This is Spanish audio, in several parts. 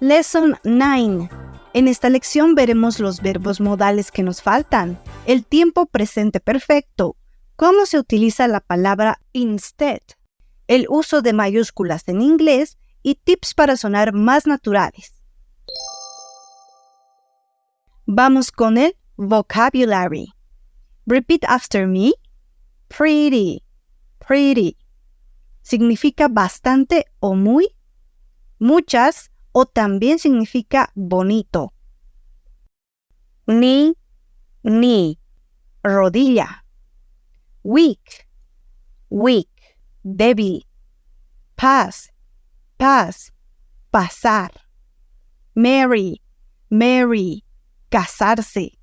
Lesson 9. En esta lección veremos los verbos modales que nos faltan, el tiempo presente perfecto, cómo se utiliza la palabra instead, el uso de mayúsculas en inglés y tips para sonar más naturales. Vamos con el vocabulary. Repeat after me. Pretty, pretty. Significa bastante o muy, muchas o también significa bonito. Knee, knee, rodilla. Weak, weak, débil. Pass, pass, pasar. Marry, marry, casarse.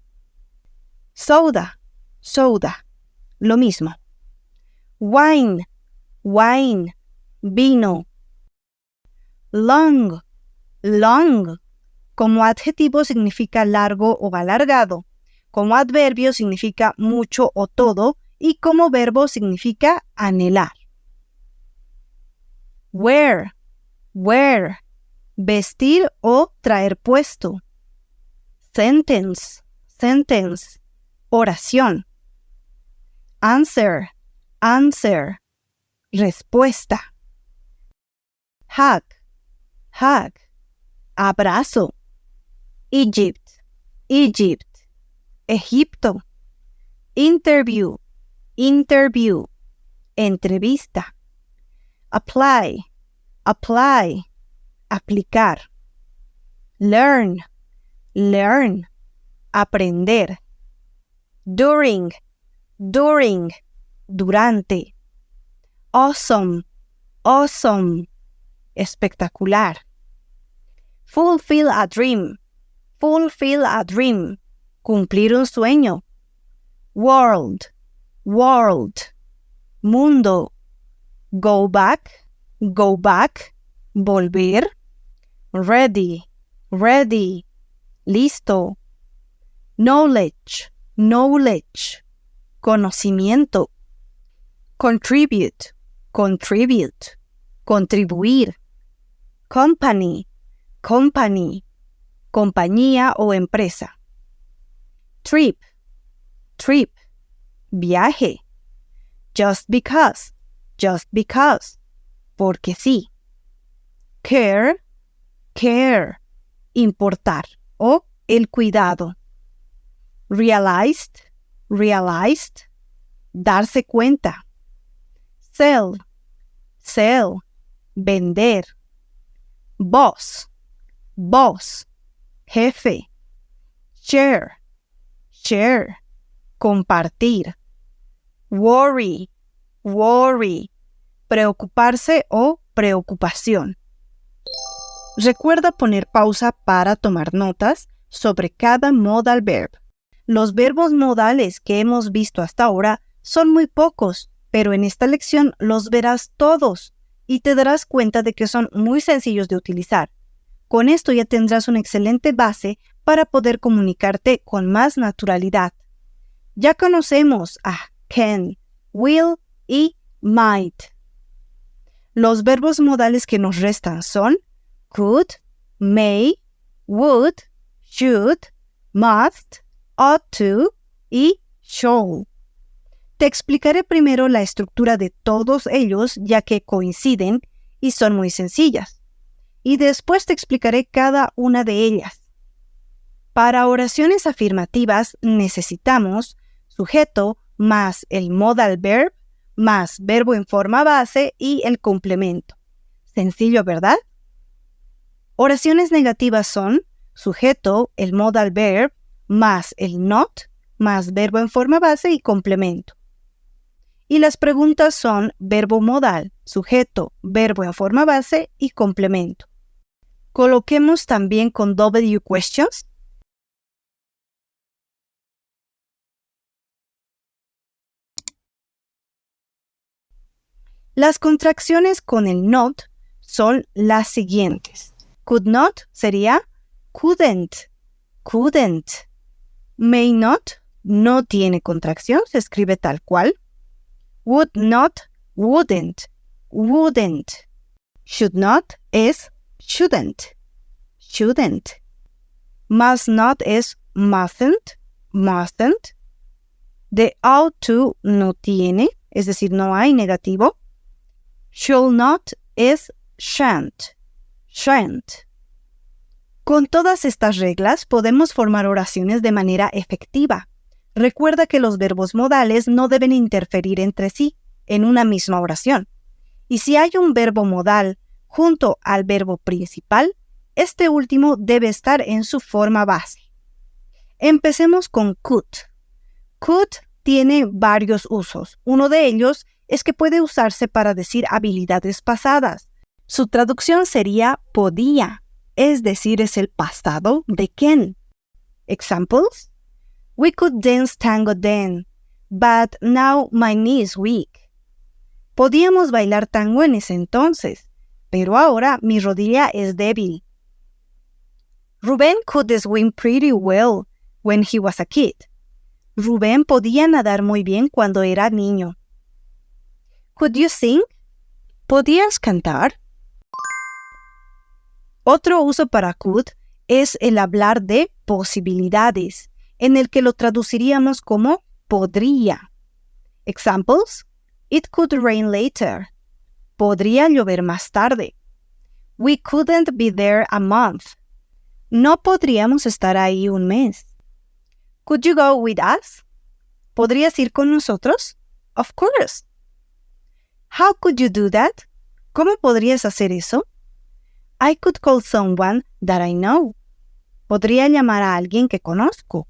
Soda, soda, lo mismo. Wine, wine, vino. Long, long, como adjetivo significa largo o alargado, como adverbio significa mucho o todo y como verbo significa anhelar. Wear, wear, vestir o traer puesto. Sentence, sentence, oración. Answer, answer, respuesta. Hug, hug, abrazo. Egypt, Egypt, Egipto. Interview, interview, entrevista. Apply, apply, aplicar. Learn, learn, aprender. During, during, durante. Awesome, awesome, espectacular. Fulfill a dream, fulfill a dream, cumplir un sueño. World, world, mundo. Go back, volver. Ready, ready, listo. Knowledge, knowledge, conocimiento. Contribute, contribute, contribuir. Company, company, compañía o empresa. Trip, trip, viaje. Just because, porque sí. Care, care, importar o el cuidado. Realized, realized, darse cuenta. Sell, sell, vender. Boss, boss, jefe. Share, share, compartir. Worry, worry, preocuparse o preocupación. Recuerda poner pausa para tomar notas sobre cada modal verb. Los verbos modales que hemos visto hasta ahora son muy pocos, pero en esta lección los verás todos y te darás cuenta de que son muy sencillos de utilizar. Con esto ya tendrás una excelente base para poder comunicarte con más naturalidad. Ya conocemos a can, will y might. Los verbos modales que nos restan son could, may, would, should, must, ought to y shall. Te explicaré primero la estructura de todos ellos ya que coinciden y son muy sencillas. Y después te explicaré cada una de ellas. Para oraciones afirmativas necesitamos sujeto más el modal verb más verbo en forma base y el complemento. Sencillo, ¿verdad? Oraciones negativas son sujeto, el modal verb, más el not, más verbo en forma base y complemento. Y las preguntas son verbo modal, sujeto, verbo en forma base y complemento. Coloquemos también con W questions. Las contracciones con el not son las siguientes. Could not sería couldn't, couldn't. May not no tiene contracción, se escribe tal cual. Would not, wouldn't, wouldn't. Should not es shouldn't, shouldn't. Must not es mustn't, mustn't. De ought to no tiene, es decir, no hay negativo. Should not es shan't, shan't. Con todas estas reglas podemos formar oraciones de manera efectiva. Recuerda que los verbos modales no deben interferir entre sí en una misma oración. Y si hay un verbo modal junto al verbo principal, este último debe estar en su forma base. Empecemos con could. Could tiene varios usos. Uno de ellos es que puede usarse para decir habilidades pasadas. Su traducción sería podía, es decir, es el pasado de can. Examples: We could dance tango then, but now my knee is weak. Podíamos bailar tango en ese entonces, pero ahora mi rodilla es débil. Rubén could swim pretty well when he was a kid. Rubén podía nadar muy bien cuando era niño. Could you sing? ¿Podías cantar? Otro uso para could es el hablar de posibilidades, en el que lo traduciríamos como podría. Examples: It could rain later. Podría llover más tarde. We couldn't be there a month. No podríamos estar ahí un mes. Could you go with us? ¿Podrías ir con nosotros? Of course. How could you do that? ¿Cómo podrías hacer eso? I could call someone that I know. Podría llamar a alguien que conozco.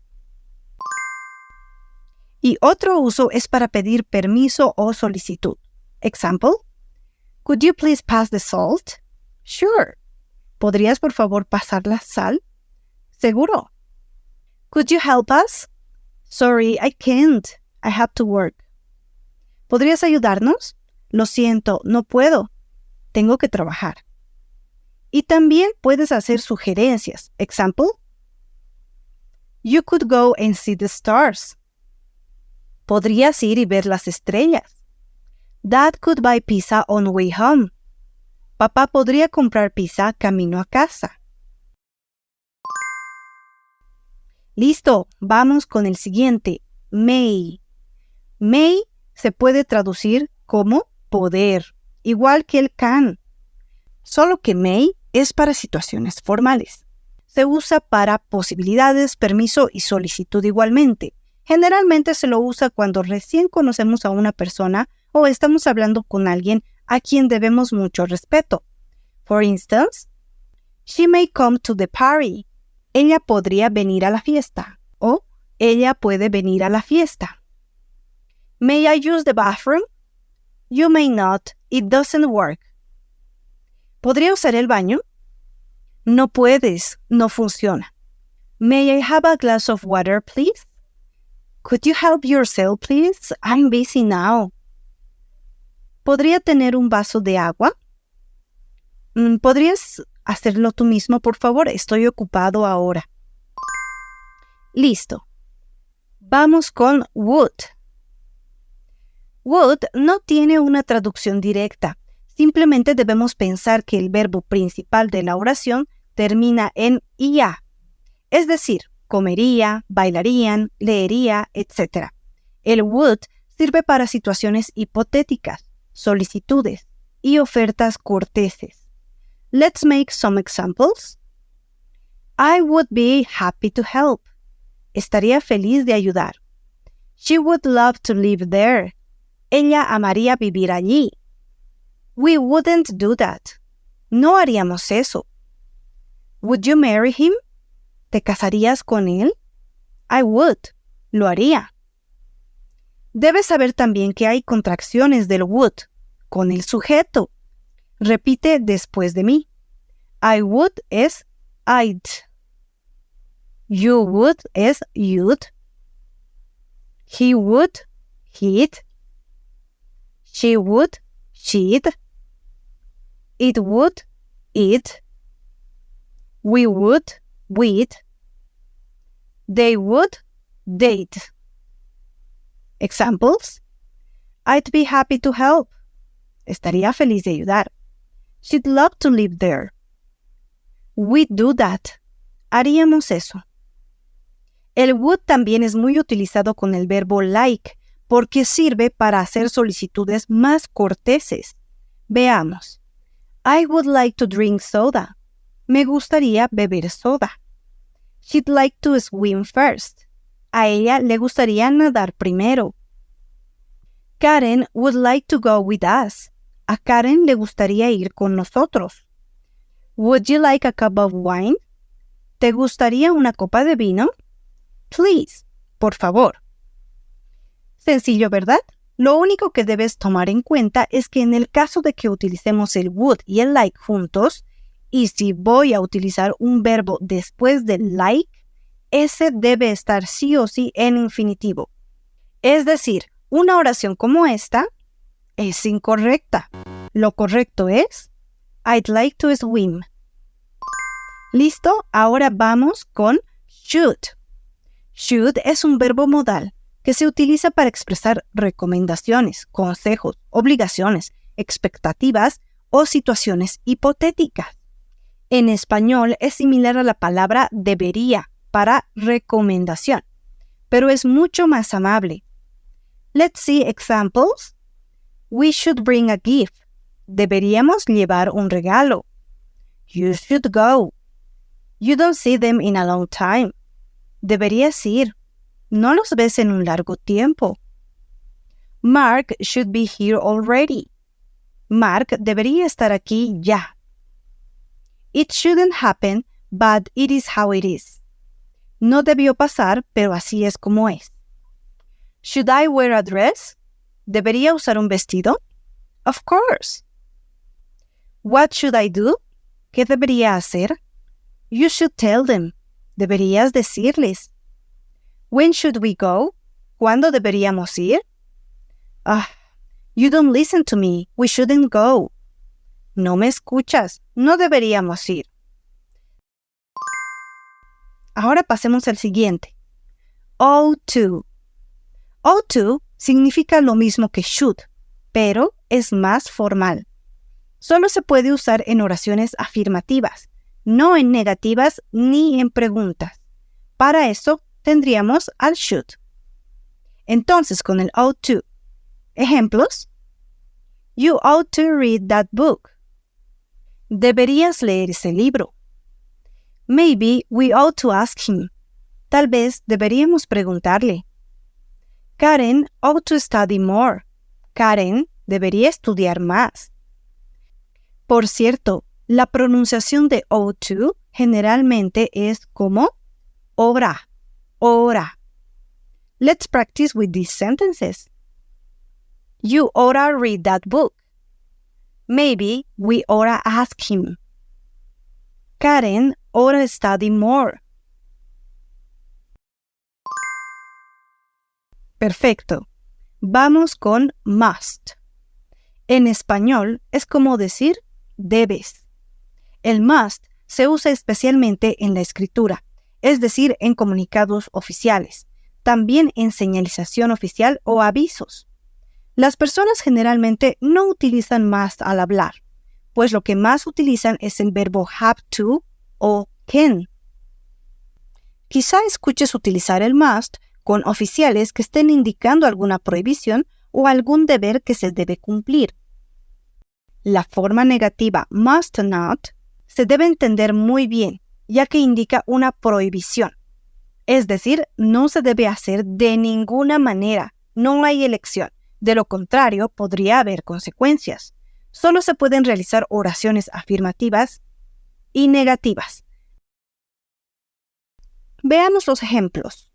Y otro uso es para pedir permiso o solicitud. Example: Could you please pass the salt? Sure. ¿Podrías por favor pasar la sal? Seguro. Could you help us? Sorry, I can't. I have to work. ¿Podrías ayudarnos? Lo siento, no puedo. Tengo que trabajar. Y también puedes hacer sugerencias. Example: You could go and see the stars. Podrías ir y ver las estrellas. Dad could buy pizza on way home. Papá podría comprar pizza camino a casa. Listo, vamos con el siguiente. May. May se puede traducir como poder, igual que el can. Solo que may es para situaciones formales. Se usa para posibilidades, permiso y solicitud igualmente. Generalmente se lo usa cuando recién conocemos a una persona o estamos hablando con alguien a quien debemos mucho respeto. For instance, she may come to the party. Ella podría venir a la fiesta. O ella puede venir a la fiesta. May I use the bathroom? You may not. It doesn't work. ¿Podría usar el baño? No puedes. No funciona. May I have a glass of water, please? Could you help yourself, please? I'm busy now. ¿Podría tener un vaso de agua? ¿Podrías hacerlo tú mismo, por favor? Estoy ocupado ahora. Listo. Vamos con would. Would no tiene una traducción directa. Simplemente debemos pensar que el verbo principal de la oración termina en ia. Es decir, comería, bailarían, leería, etc. El would sirve para situaciones hipotéticas, solicitudes y ofertas corteses. Let's make some examples. I would be happy to help. Estaría feliz de ayudar. She would love to live there. Ella amaría vivir allí. We wouldn't do that. No haríamos eso. Would you marry him? ¿Te casarías con él? I would. Lo haría. Debes saber también que hay contracciones del would con el sujeto. Repite después de mí. I would es I'd. You would es you'd. He would, he'd. She would, she'd. It would, it. We would, we'd. They would, they'd. Examples: I'd be happy to help. Estaría feliz de ayudar. She'd love to live there. We'd do that. Haríamos eso. El would también es muy utilizado con el verbo like, porque sirve para hacer solicitudes más corteses. Veamos. I would like to drink soda. Me gustaría beber soda. She'd like to swim first. A ella le gustaría nadar primero. Karen would like to go with us. A Karen le gustaría ir con nosotros. Would you like a cup of wine? ¿Te gustaría una copa de vino? Please, por favor. Sencillo, ¿verdad? Lo único que debes tomar en cuenta es que en el caso de que utilicemos el would y el like juntos, y si voy a utilizar un verbo después del like, ese debe estar sí o sí en infinitivo. Es decir, una oración como esta es incorrecta. Lo correcto es I'd like to swim. ¿Listo? Ahora vamos con should. Should es un verbo modal que se utiliza para expresar recomendaciones, consejos, obligaciones, expectativas o situaciones hipotéticas. En español es similar a la palabra debería para recomendación, pero es mucho más amable. Let's see examples. We should bring a gift. Deberíamos llevar un regalo. You should go. You don't see them in a long time. Deberías ir. No los ves en un largo tiempo. Mark should be here already. Mark debería estar aquí ya. It shouldn't happen, but it is how it is. No debió pasar, pero así es como es. Should I wear a dress? ¿Debería usar un vestido? Of course. What should I do? ¿Qué debería hacer? You should tell them. Deberías decirles. When should we go? ¿Cuándo deberíamos ir? You don't listen to me. We shouldn't go. No me escuchas. No deberíamos ir. Ahora pasemos al siguiente. Ought to. Ought to significa lo mismo que should, pero es más formal. Solo se puede usar en oraciones afirmativas, no en negativas ni en preguntas. Para eso tendríamos al should. Entonces, con el ought to. Ejemplos. You ought to read that book. Deberías leer ese libro. Maybe we ought to ask him. Tal vez deberíamos preguntarle. Karen ought to study more. Karen debería estudiar más. Por cierto, la pronunciación de ought to generalmente es como ora, ora. Let's practice with these sentences. You oughta read that book. Maybe we oughta ask him. Karen oughta study more. Perfecto. Vamos con must. En español es como decir debes. El must se usa especialmente en la escritura, es decir, en comunicados oficiales, también en señalización oficial o avisos. Las personas generalmente no utilizan must al hablar, pues lo que más utilizan es el verbo have to o can. Quizá escuches utilizar el must con oficiales que estén indicando alguna prohibición o algún deber que se debe cumplir. La forma negativa must not se debe entender muy bien, ya que indica una prohibición. Es decir, no se debe hacer de ninguna manera, no hay elección. De lo contrario, podría haber consecuencias. Solo se pueden realizar oraciones afirmativas y negativas. Veamos los ejemplos.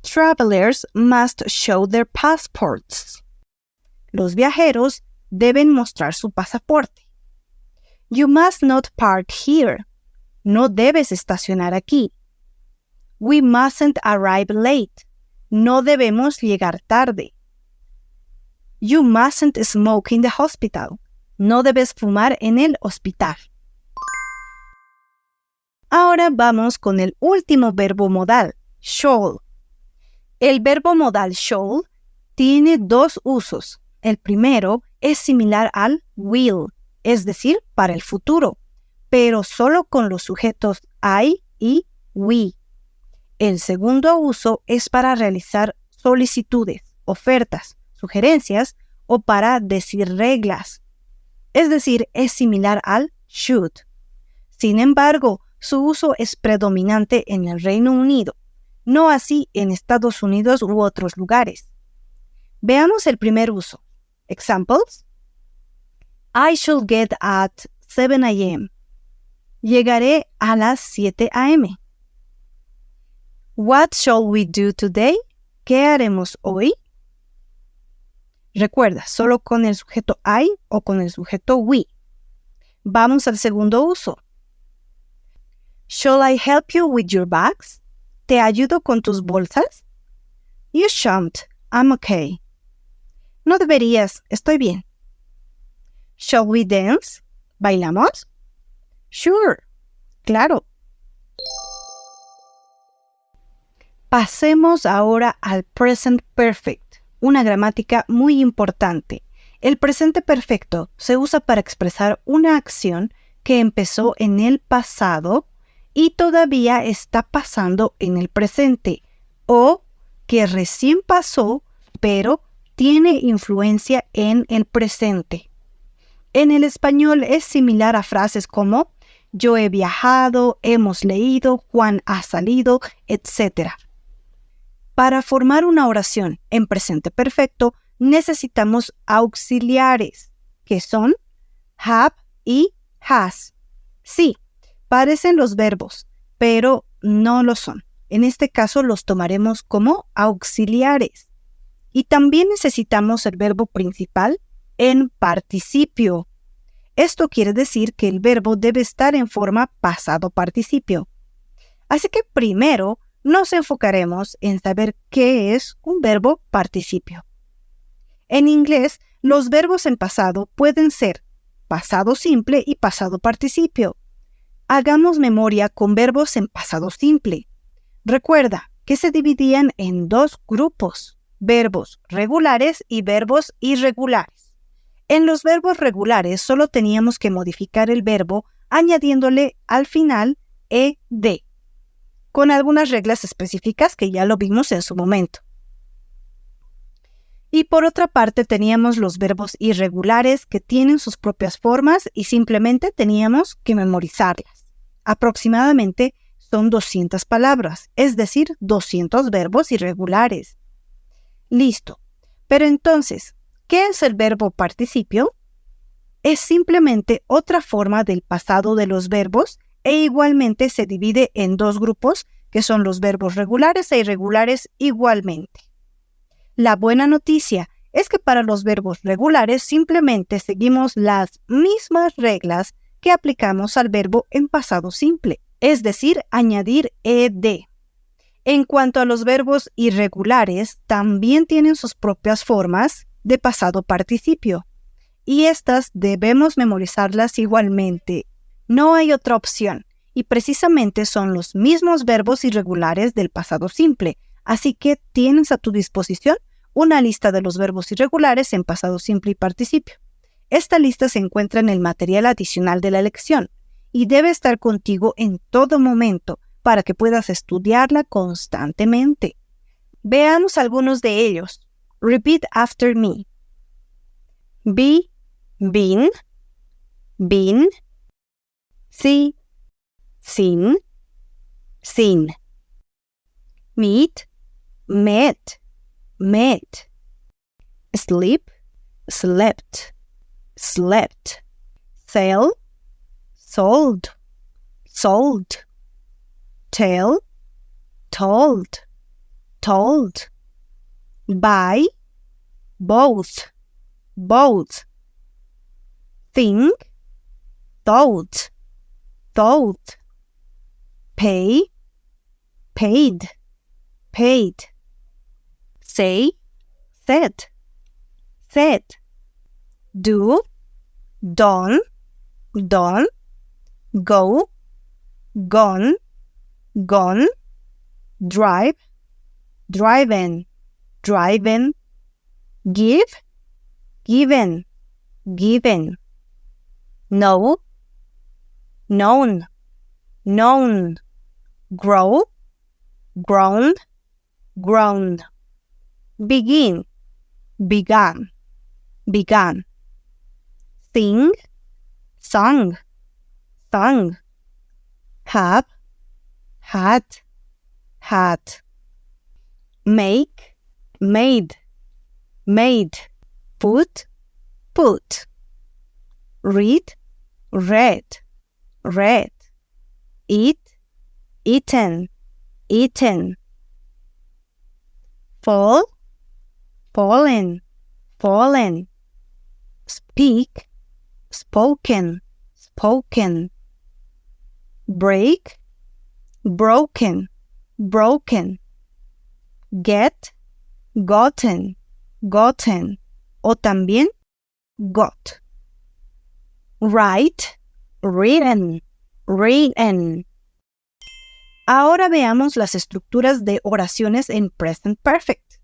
Travelers must show their passports. Los viajeros deben mostrar su pasaporte. You must not park here. No debes estacionar aquí. We mustn't arrive late. No debemos llegar tarde. You mustn't smoke in the hospital. No debes fumar en el hospital. Ahora vamos con el último verbo modal, shall. El verbo modal shall tiene dos usos. El primero es similar al will, es decir, para el futuro. pero solo con los sujetos I y we. El segundo uso es para realizar solicitudes, ofertas, sugerencias o para decir reglas. Es decir, es similar al should. Sin embargo, su uso es predominante en el Reino Unido, no así en Estados Unidos u otros lugares. Veamos el primer uso. Examples. I should get at 7 a.m. Llegaré a las 7 a.m. What shall we do today? ¿Qué haremos hoy? Recuerda, solo con el sujeto I o con el sujeto we. Vamos al segundo uso. Shall I help you with your bags? ¿Te ayudo con tus bolsas? You shan't. I'm okay. No deberías. Estoy bien. Shall we dance? ¿Bailamos? Sure. Claro. Pasemos ahora al present perfect, una gramática muy importante. El presente perfecto se usa para expresar una acción que empezó en el pasado y todavía está pasando en el presente, o que recién pasó, pero tiene influencia en el presente. En el español es similar a frases como yo he viajado, hemos leído, Juan ha salido, etc. Para formar una oración en presente perfecto, necesitamos auxiliares, que son have y has. Sí, parecen los verbos, pero no lo son. En este caso los tomaremos como auxiliares. Y también necesitamos el verbo principal en participio. Esto quiere decir que el verbo debe estar en forma pasado participio. Así que primero nos enfocaremos en saber qué es un verbo participio. En inglés, los verbos en pasado pueden ser pasado simple y pasado participio. Hagamos memoria con verbos en pasado simple. Recuerda que se dividían en dos grupos, verbos regulares y verbos irregulares. En los verbos regulares solo teníamos que modificar el verbo añadiéndole al final ed, con algunas reglas específicas que ya lo vimos en su momento. Y por otra parte teníamos los verbos irregulares que tienen sus propias formas y simplemente teníamos que memorizarlas. Aproximadamente son 200 palabras, es decir, 200 verbos irregulares. Listo. Pero entonces, ¿qué es el verbo participio? Es simplemente otra forma del pasado de los verbos e igualmente se divide en dos grupos que son los verbos regulares e irregulares igualmente. La buena noticia es que para los verbos regulares simplemente seguimos las mismas reglas que aplicamos al verbo en pasado simple, es decir, añadir ed. En cuanto a los verbos irregulares, también tienen sus propias formas de pasado participio, y estas debemos memorizarlas igualmente. No hay otra opción, y precisamente son los mismos verbos irregulares del pasado simple, así que tienes a tu disposición una lista de los verbos irregulares en pasado simple y participio. Esta lista se encuentra en el material adicional de la lección y debe estar contigo en todo momento para que puedas estudiarla constantemente. Veamos algunos de ellos. Repeat after me. Be, been, been. See, seen, seen. Meet, met, met. Sleep, slept, slept. Sell, sold, sold. Tell, told, told. Buy, bought, bought. Think, thought, thought. Pay, paid, paid. Say, said, said. Do, done, done. Go, gone, gone. Drive, driven, driven. Give, given, given. Know, known, known. Grow, grown, grown. Begin, began, began. Sing, sung, sung. Have, had, had. Make, made, made. Put, put. Read, read, read. Eat, eaten, eaten. Fall, fallen, fallen. Speak, spoken, spoken. Break, broken, broken. Get, gotten, gotten. O también got. Write, written, written. Ahora veamos las estructuras de oraciones en Present Perfect.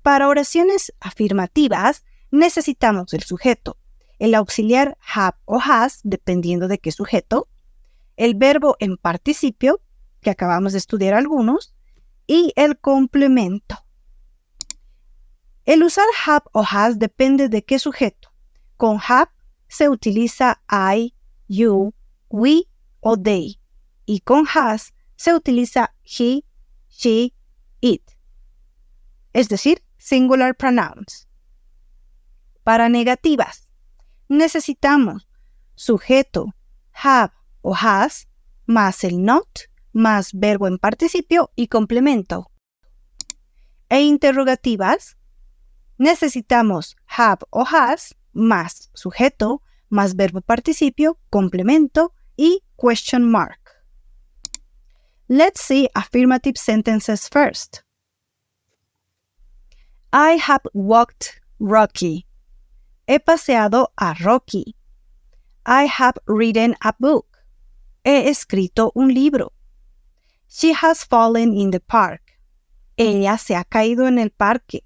Para oraciones afirmativas, necesitamos el sujeto, el auxiliar have o has, dependiendo de qué sujeto, el verbo en participio, que acabamos de estudiar algunos, y el complemento. El usar have o has depende de qué sujeto. Con have se utiliza I, you, we o they, y con has se utiliza he, she, it, es decir, singular pronouns. Para negativas, necesitamos sujeto, have o has, más el not, más verbo en participio y complemento. E interrogativas, necesitamos have o has, más sujeto, más verbo participio, complemento y question mark. Let's see affirmative sentences first. I have walked Rocky. He paseado a Rocky. I have written a book. He escrito un libro. She has fallen in the park. Ella se ha caído en el parque.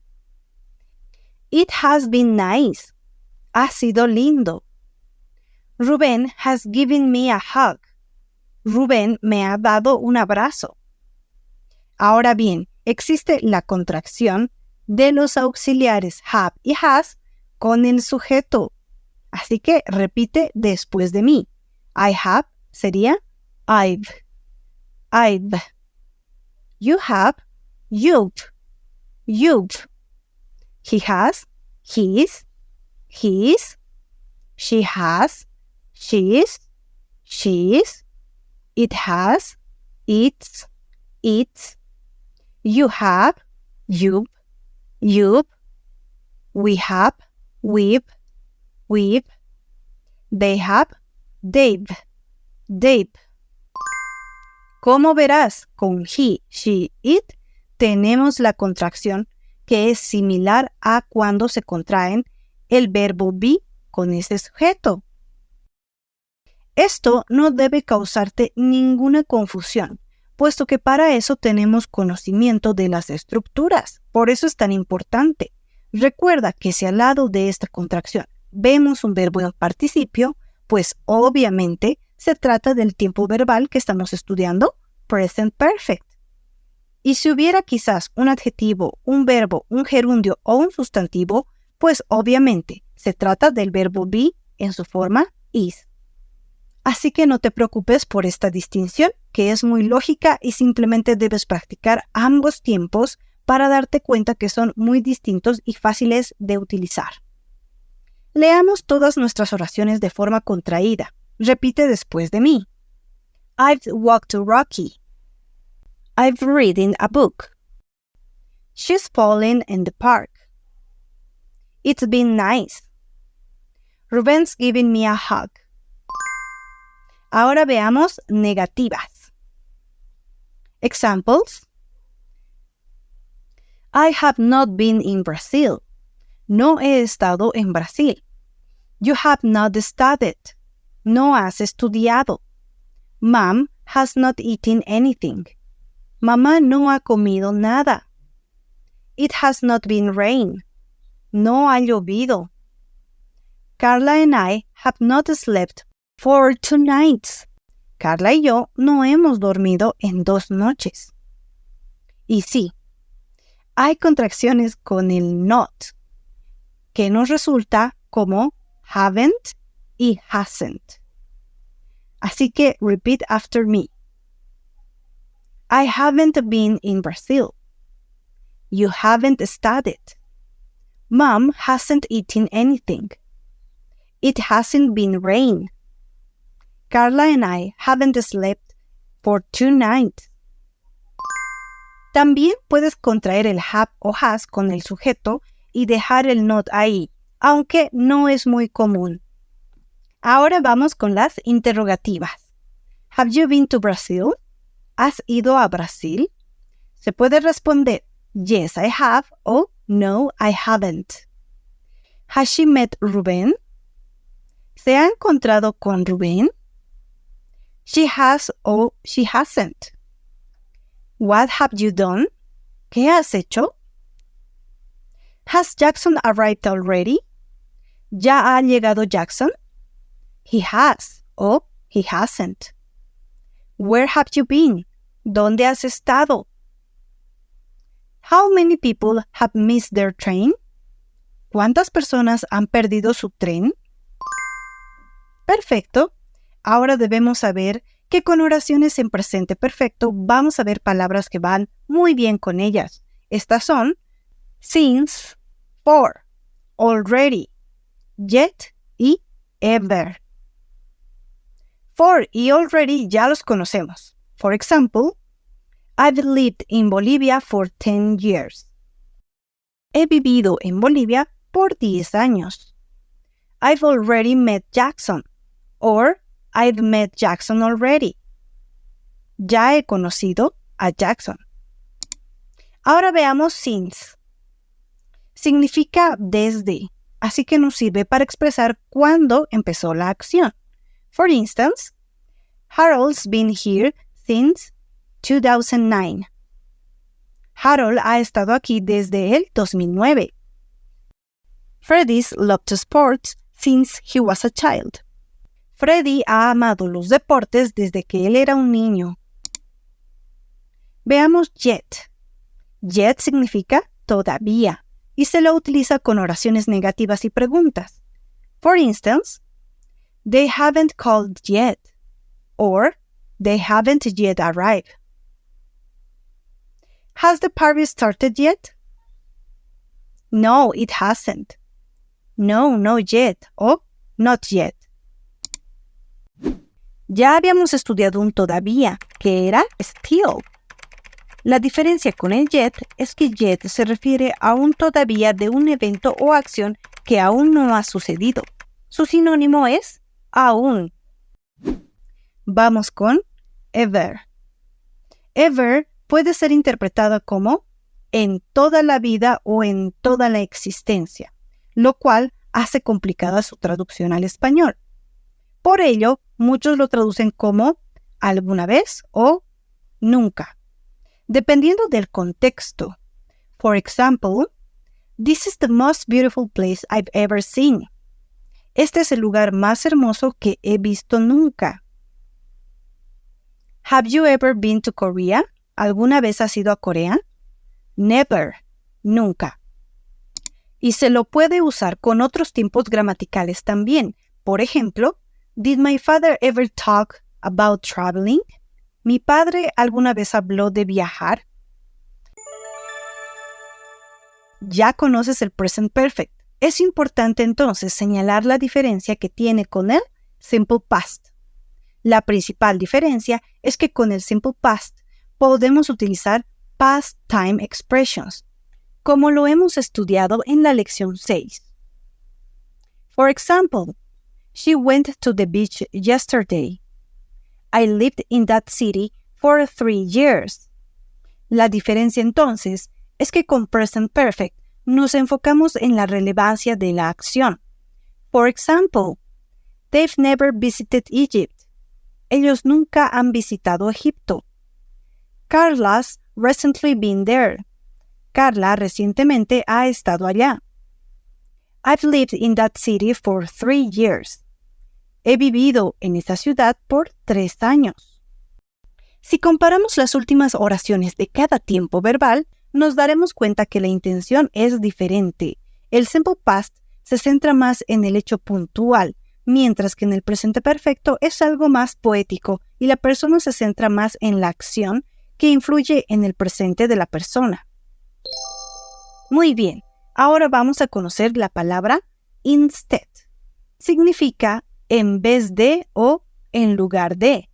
It has been nice. Ha sido lindo. Rubén has given me a hug. Rubén me ha dado un abrazo. Ahora bien, existe la contracción de los auxiliares have y has con el sujeto. Así que repite después de mí. I have sería I've. I've. You have, you've. You've. He has, he's. He's. She has, she's. She's. It has, it's. It's. You have, you've. You've. We have, we've. We've. They have, they've. They've. Como verás, con he, she, it, tenemos la contracción que es similar a cuando se contraen el verbo be con ese sujeto. Esto no debe causarte ninguna confusión, puesto que para eso tenemos conocimiento de las estructuras. Por eso es tan importante. Recuerda que si al lado de esta contracción vemos un verbo en participio, pues obviamente se trata del tiempo verbal que estamos estudiando, Present Perfect. Y si hubiera quizás un adjetivo, un verbo, un gerundio o un sustantivo, pues obviamente se trata del verbo be en su forma is. Así que no te preocupes por esta distinción, que es muy lógica y simplemente debes practicar ambos tiempos para darte cuenta que son muy distintos y fáciles de utilizar. Leamos todas nuestras oraciones de forma contraída. Repite después de mí. I've walked Rocky. I've written a book. She's fallen in the park. It's been nice. Rubén's given me a hug. Ahora veamos negativas. Examples. I have not been in Brazil. No he estado en Brasil. You have not studied. No has estudiado. Mom has not eaten anything. Mamá no ha comido nada. It has not been rain. No ha llovido. Carla and I have not slept for 2 nights. Carla y yo no hemos dormido en 2 noches. Y sí, hay contracciones con el not, que nos resulta como haven't y hasn't. Así que repeat after me. I haven't been in Brazil. You haven't studied. Mom hasn't eaten anything. It hasn't been rain. Carla and I haven't slept for 2 nights. También puedes contraer el have o has con el sujeto y dejar el not ahí, aunque no es muy común. Ahora vamos con las interrogativas. Have you been to Brazil? ¿Has ido a Brasil? Se puede responder yes, I have o no, I haven't. Has she met Rubén? ¿Se ha encontrado con Rubén? She has o she hasn't. What have you done? ¿Qué has hecho? Has Jackson arrived already? ¿Ya ha llegado Jackson? He has o he hasn't. Where have you been? ¿Dónde has estado? How many people have missed their train? ¿Cuántas personas han perdido su tren? Perfecto. Ahora debemos saber que con oraciones en presente perfecto vamos a ver palabras que van muy bien con ellas. Estas son since, for, already, yet y ever. For y already ya los conocemos. For example, I've lived in Bolivia for 10 years. He vivido en Bolivia por 10 años. I've already met Jackson. Or, I've met Jackson already. Ya he conocido a Jackson. Ahora veamos since. Significa desde, así que nos sirve para expresar cuándo empezó la acción. For instance, Harold's been here since 2009. Harold ha estado aquí desde el 2009. Freddie's loved sports since he was a child. Freddie ha amado los deportes desde que él era un niño. Veamos yet. Yet significa todavía y se lo utiliza con oraciones negativas y preguntas. For instance, they haven't called yet or they haven't yet arrived. Has the party started yet? No, it hasn't. No, not yet o not yet. Ya habíamos estudiado un todavía, que era still. La diferencia con el yet es que yet se refiere a un todavía de un evento o acción que aún no ha sucedido. Su sinónimo es aún. Vamos con ever. Ever puede ser interpretada como en toda la vida o en toda la existencia, lo cual hace complicada su traducción al español. Por ello, muchos lo traducen como alguna vez o nunca, dependiendo del contexto. For example, this is the most beautiful place I've ever seen. Este es el lugar más hermoso que he visto nunca. Have you ever been to Korea? ¿Alguna vez has ido a Corea? Never, nunca. Y se lo puede usar con otros tiempos gramaticales también. Por ejemplo, did my father ever talk about traveling? ¿Mi padre alguna vez habló de viajar? Ya conoces el present perfect. Es importante entonces señalar la diferencia que tiene con el simple past. La principal diferencia es que con el simple past podemos utilizar past time expressions, como lo hemos estudiado en la lección 6. For example, she went to the beach yesterday. I lived in that city for 3 years. La diferencia entonces es que con present perfect nos enfocamos en la relevancia de la acción. For example, they've never visited Egypt. Ellos nunca han visitado Egipto. Carla's recently been there. Carla recientemente ha estado allá. I've lived in that city for 3 years. He vivido en esta ciudad por 3 años. Si comparamos las últimas oraciones de cada tiempo verbal, nos daremos cuenta que la intención es diferente. El simple past se centra más en el hecho puntual, mientras que en el presente perfecto es algo más poético y la persona se centra más en la acción que influye en el presente de la persona. Muy bien, ahora vamos a conocer la palabra instead. Significa en vez de o en lugar de.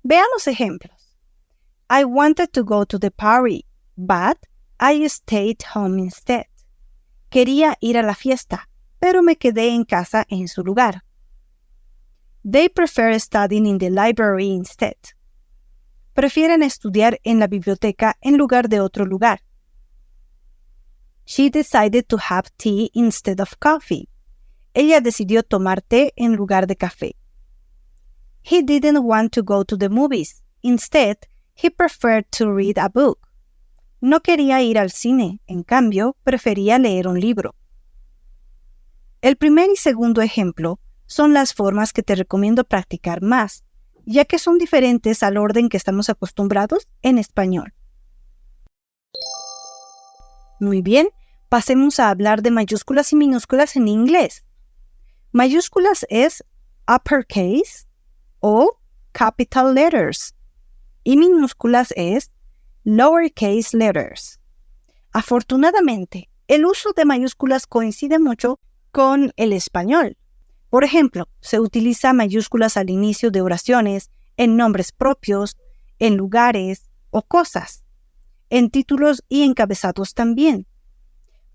Veamos ejemplos. I wanted to go to the party, but I stayed home instead. Quería ir a la fiesta, pero me quedé en casa en su lugar. They prefer studying in the library instead. Prefieren estudiar en la biblioteca en lugar de otro lugar. She decided to have tea instead of coffee. Ella decidió tomar té en lugar de café. He didn't want to go to the movies. Instead, he preferred to read a book. No quería ir al cine, en cambio, prefería leer un libro. El primer y segundo ejemplo son las formas que te recomiendo practicar más, ya que son diferentes al orden que estamos acostumbrados en español. Muy bien, pasemos a hablar de mayúsculas y minúsculas en inglés. Mayúsculas es uppercase o capital letters y minúsculas es lowercase letters. Afortunadamente, el uso de mayúsculas coincide mucho con el español. Por ejemplo, se utiliza mayúsculas al inicio de oraciones, en nombres propios, en lugares o cosas, en títulos y encabezados también.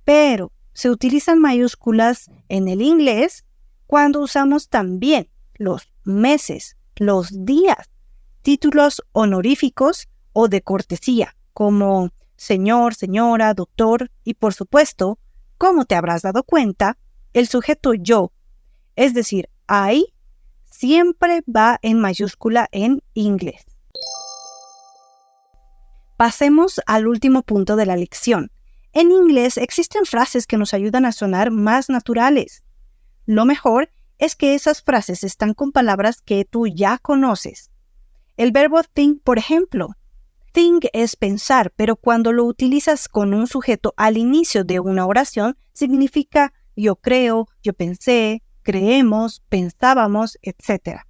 Pero se utilizan mayúsculas en el inglés cuando usamos también los meses, los días, títulos honoríficos o de cortesía, como señor, señora, doctor y por supuesto, como te habrás dado cuenta, el sujeto yo, es decir, I, siempre va en mayúscula en inglés. Pasemos al último punto de la lección. En inglés existen frases que nos ayudan a sonar más naturales. Lo mejor es que esas frases están con palabras que tú ya conoces. El verbo think, por ejemplo. Think es pensar, pero cuando lo utilizas con un sujeto al inicio de una oración, significa yo creo, yo pensé, creemos, pensábamos, etc.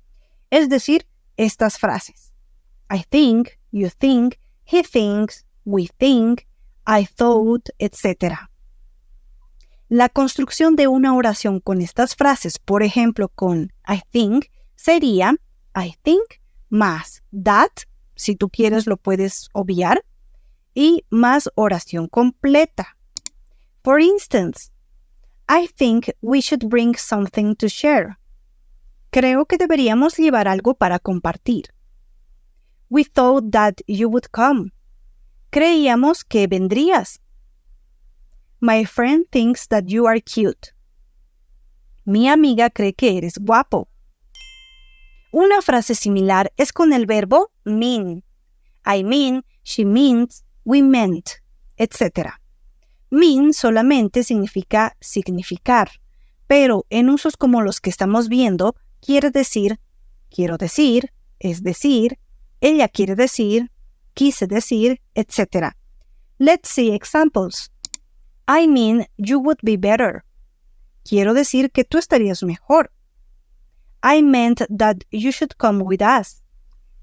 Es decir, estas frases. I think, you think, he thinks, we think, I thought, etc. La construcción de una oración con estas frases, por ejemplo, con I think, sería I think más that, si tú quieres lo puedes obviar, y más oración completa. For instance, I think we should bring something to share. Creo que deberíamos llevar algo para compartir. We thought that you would come. Creíamos que vendrías. My friend thinks that you are cute. Mi amiga cree que eres guapo. Una frase similar es con el verbo mean. I mean, she means, we meant, etc. Mean solamente significa significar, pero en usos como los que estamos viendo, quiere decir, quiero decir, es decir, ella quiere decir, quise decir, etc. Let's see examples. I mean, you would be better. Quiero decir que tú estarías mejor. I meant that you should come with us.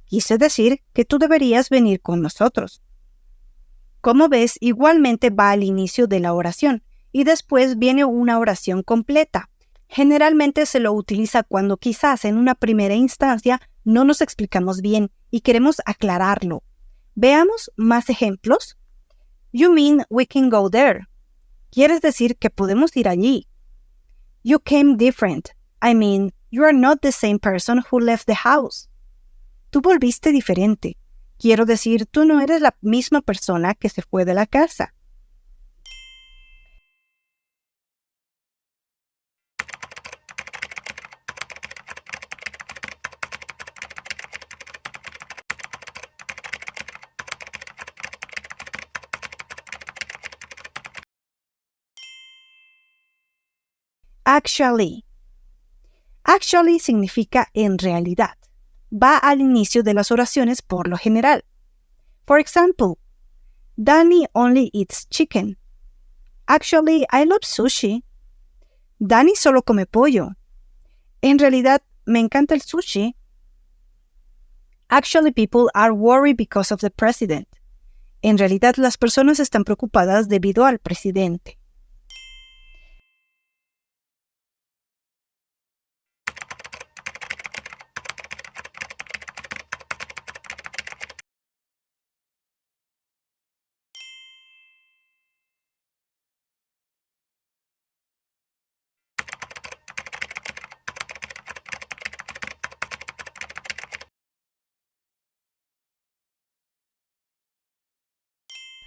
Quise decir que tú deberías venir con nosotros. Como ves, igualmente va al inicio de la oración y después viene una oración completa. Generalmente se lo utiliza cuando quizás en una primera instancia no nos explicamos bien y queremos aclararlo. Veamos más ejemplos. You mean we can go there. Quieres decir que podemos ir allí. You came different. I mean, you are not the same person who left the house. Tú volviste diferente. Quiero decir, tú no eres la misma persona que se fue de la casa. Actually, Actually significa en realidad. Va al inicio de las oraciones por lo general. For example, Danny only eats chicken. Actually, I love sushi. Danny solo come pollo. En realidad, me encanta el sushi. Actually, people are worried because of the president. En realidad, las personas están preocupadas debido al presidente.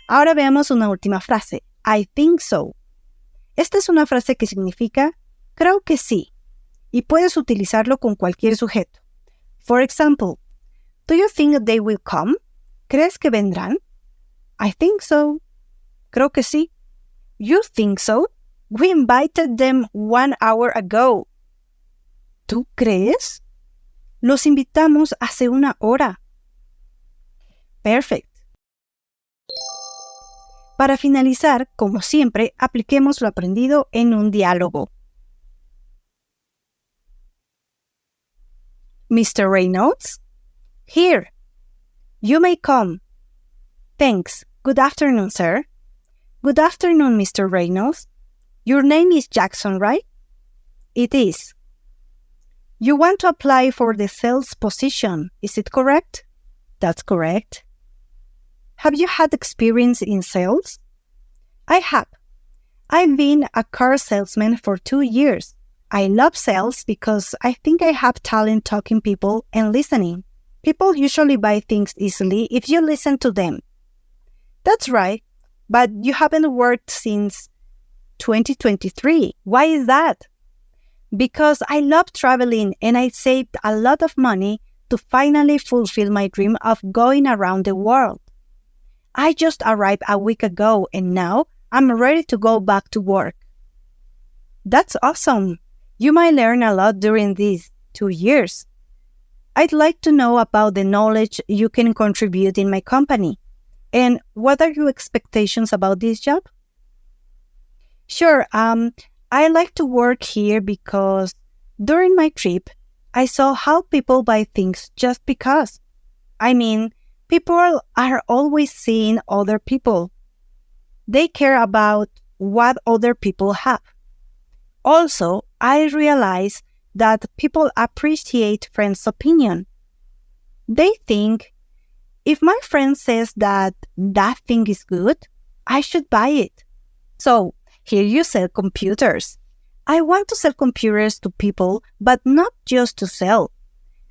Ahora veamos una última frase. I think so. Esta es una frase que significa creo que sí, y puedes utilizarlo con cualquier sujeto. For example, do you think they will come? ¿Crees que vendrán? I think so. Creo que sí. You think so? We invited them 1 hour ago. ¿Tú crees? Los invitamos hace 1 hora. Perfect. Para finalizar, como siempre, apliquemos lo aprendido en un diálogo. Mr. Reynolds? Here. You may come. Thanks. Good afternoon, sir. Good afternoon, Mr. Reynolds. Your name is Jackson, right? It is. You want to apply for the sales position, is it correct? That's correct. Have you had experience in sales? I have. I've been a car salesman for 2 years. I love sales because I think I have talent talking people and listening. People usually buy things easily if you listen to them. That's right, but you haven't worked since 2023. Why is that? Because I love traveling and I saved a lot of money to finally fulfill my dream of going around the world. I just arrived a week ago and now I'm ready to go back to work. That's awesome. You might learn a lot during these 2 years. I'd like to know about the knowledge you can contribute in my company. And what are your expectations about this job? Sure, I like to work here because during my trip, I saw how people buy things just because. I mean, people are always seeing other people. They care about what other people have. Also, I realize that people appreciate friends' opinion. They think, if my friend says that that thing is good, I should buy it. So, here you sell computers. I want to sell computers to people, but not just to sell.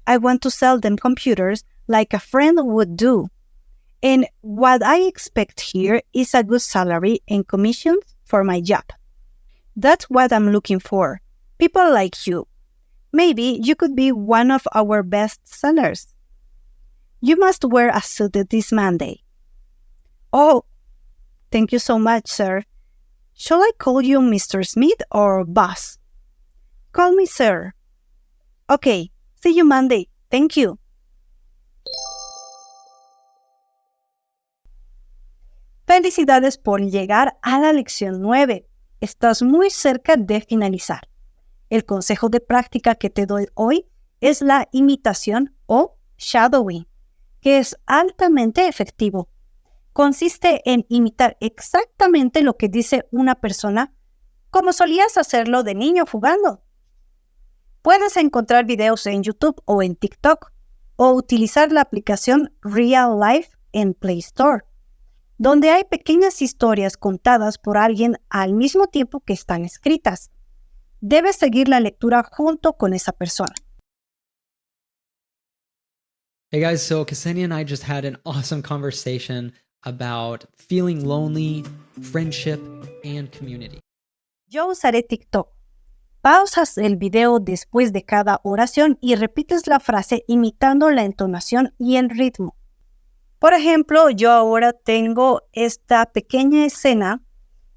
I want to sell them computers like a friend would do. And what I expect here is a good salary and commissions for my job. That's what I'm looking for. People like you. Maybe you could be one of our best sellers. You must wear a suit this Monday. Oh, thank you so much, sir. Shall I call you Mr. Smith or boss? Call me sir. Okay, see you Monday. Thank you. Felicidades por llegar a la lección 9. Estás muy cerca de finalizar. El consejo de práctica que te doy hoy es la imitación o shadowing, que es altamente efectivo. Consiste en imitar exactamente lo que dice una persona, como solías hacerlo de niño jugando. Puedes encontrar videos en YouTube o en TikTok, o utilizar la aplicación Real Life en Play Store, donde hay pequeñas historias contadas por alguien al mismo tiempo que están escritas. Debes seguir la lectura junto con esa persona. Hey guys, so Ksenia and I just had an awesome conversation about feeling lonely, friendship, and community. Yo usaré TikTok. Pausas el video después de cada oración y repites la frase imitando la entonación y el ritmo. Por ejemplo, yo ahora tengo esta pequeña escena,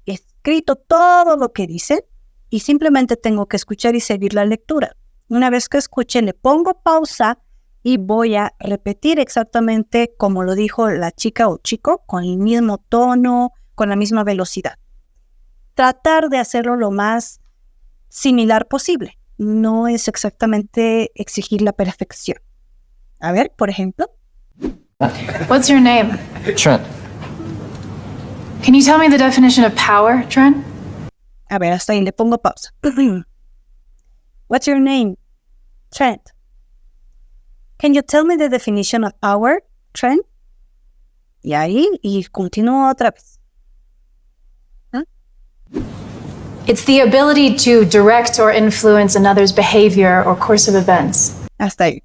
escrito todo lo que dice y simplemente tengo que escuchar y seguir la lectura. Una vez que escuche, le pongo pausa y voy a repetir exactamente como lo dijo la chica o chico, con el mismo tono, con la misma velocidad. Tratar de hacerlo lo más similar posible. No es exactamente exigir la perfección. A ver, por ejemplo. What's your name? Trent. Can you tell me the definition of power, Trent? A ver, hasta ahí le pongo pausa. What's your name? Trent. Can you tell me the definition of power, Trent? Y ahí, y continúo otra vez. It's the ability to direct or influence another's behavior or course of events. Hasta ahí.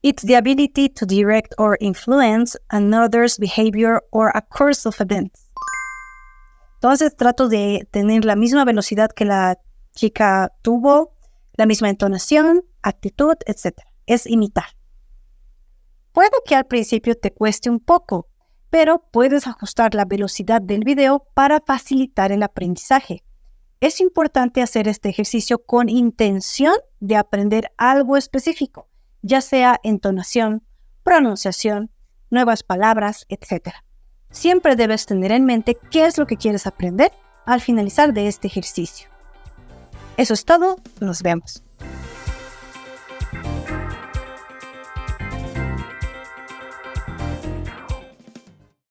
It's the ability to direct or influence another's behavior or a course of events. Entonces trato de tener la misma velocidad que la chica tuvo, la misma entonación, actitud, etc. Es imitar. Puede que al principio te cueste un poco, pero puedes ajustar la velocidad del video para facilitar el aprendizaje. Es importante hacer este ejercicio con intención de aprender algo específico, ya sea entonación, pronunciación, nuevas palabras, etc. Siempre debes tener en mente qué es lo que quieres aprender al finalizar de este ejercicio. Eso es todo, nos vemos.